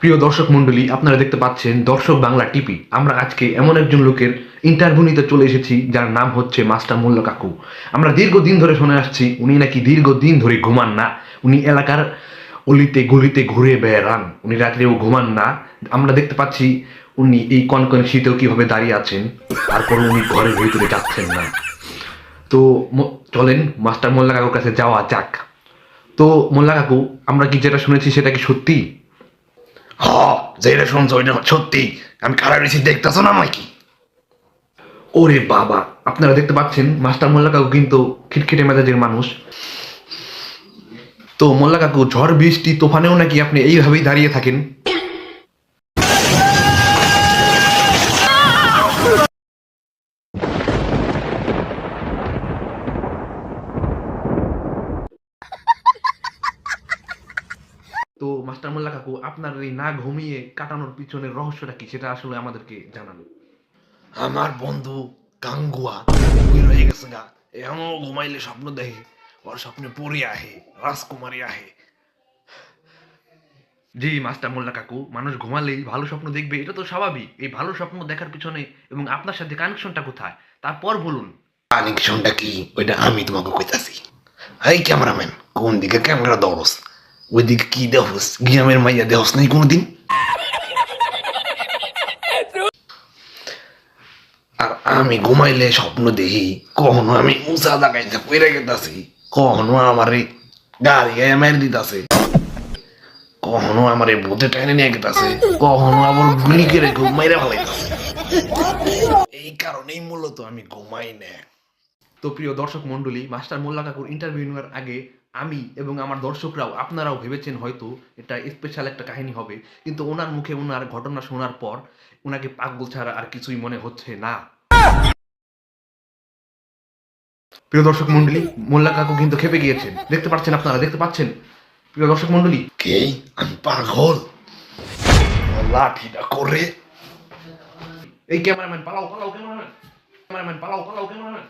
প্রিয় দর্শক মণ্ডলী, আপনারা দেখতে পাচ্ছেন দর্শক বাংলা টিভি। আমরা আজকে এমন একজন লোকের ইন্টারভিউ নিতে চলে এসেছি যার নাম হচ্ছে মাস্টার মোল্লা কাকু। আমরা দীর্ঘদিন ধরে শুনে আসছি উনি নাকি দীর্ঘদিন ধরে ঘুমান না, উনি এলাকার অলিতে গলিতে ঘুরে বেড়ান, উনি রাত্রেও ঘুমান না। আমরা দেখতে পাচ্ছি উনি এই কনকনে শীতেও কিভাবে দাঁড়িয়ে আছেন, তারপর উনি ঘরের ভিতরে যাচ্ছেন না। তো চলেন মাস্টার মোল্লা কাকুর কাছে যাওয়া যাক। তো মোল্লা কাকু, আমরা কি যেটা শুনেছি সেটা কি সত্যি? হ, যেটা শুনছো ওইটা সত্যি। আমি খারাপ রেছি, দেখতেছো না নাকি? ওরে বাবা, আপনারা দেখতে পাচ্ছেন মাস্টার মোল্লা কাকু কিন্তু খিটখিটে মেজাজের মানুষ। তো মোল্লা কাকু, ঝড় বৃষ্টি তোফানেও নাকি আপনি এইভাবেই দাঁড়িয়ে থাকেন? তো মাস্টার মোল্লা কাকু, আপনার এই না ঘুমিয়ে কাটানোর পিছনের রহস্যটা কি সেটা আসলে আমাদেরকে জানান। আমার বন্ধু গাঙ্গুয়া ওই রয়ে গেছে গা। এমন ঘুমাইলে স্বপ্ন দেখে, ওর স্বপ্নে পরি আহে, রাজকুমারী আহে। জি মাস্টার মোল্লা কাকু, মানুষ ঘুমালেই ভালো স্বপ্ন দেখবে, এটা তো স্বাভাবিক। এই ভালো স্বপ্ন দেখার পিছনে এবং আপনার সাথে কানেকশনটা কোথায় তারপর বলুন। কানেকশনটা কি ওইটা আমি তোমাকে কইতাছি। এই ক্যামেরাম্যান, কোন দিকে ক্যামেরা দৌড়স? ওইদিকে কি দেহস? গিয়ামের মাইয়া দেহস নাই কোনোদিন? আর আমি ঘুমাইলে স্বপ্ন দেখি, কখনো আমি উঁচা জায়গায় পড়ে গেতাছি, কখনো আমারে গাড়ি গায়ে মেরে দিতাছে, কখনো আমারে ভূতে টেনে নিয়ে গেতাছে, কখনো আবার গুলি করে খুব মেরে ফেলাইতাছে। এই কারণেই মূলত আমি ঘুমাই না। তো প্রিয় দর্শক মণ্ডলী, মাস্টার মোল্লা কাকুর ইন্টারভিউ নেওয়ার আগে আমি এবং আমার দর্শকরাও আপনারাও ভেবেছেন হয়তো এটা স্পেশাল একটা কাহিনী হবে, কিন্তু ওনার মুখে ওনার ঘটনা শোনার পর ওনাকে পাগল ছাড়া আর কিছুই মনে হচ্ছে না। প্রিয় দর্শক মণ্ডলী, মোল্লা কাকু কিন্তু খেপে গিয়েছেন, দেখতে পাচ্ছেন, আপনারা দেখতে পাচ্ছেন প্রিয় দর্শক মণ্ডলী। কে? আমি পাগল? লাঠিটা করে এই ক্যামেরাম্যান পালাও পালাও, ক্যামেরাম্যান ক্যামেরাম্যান পালাও পালাও, ক্যামেরাম্যান।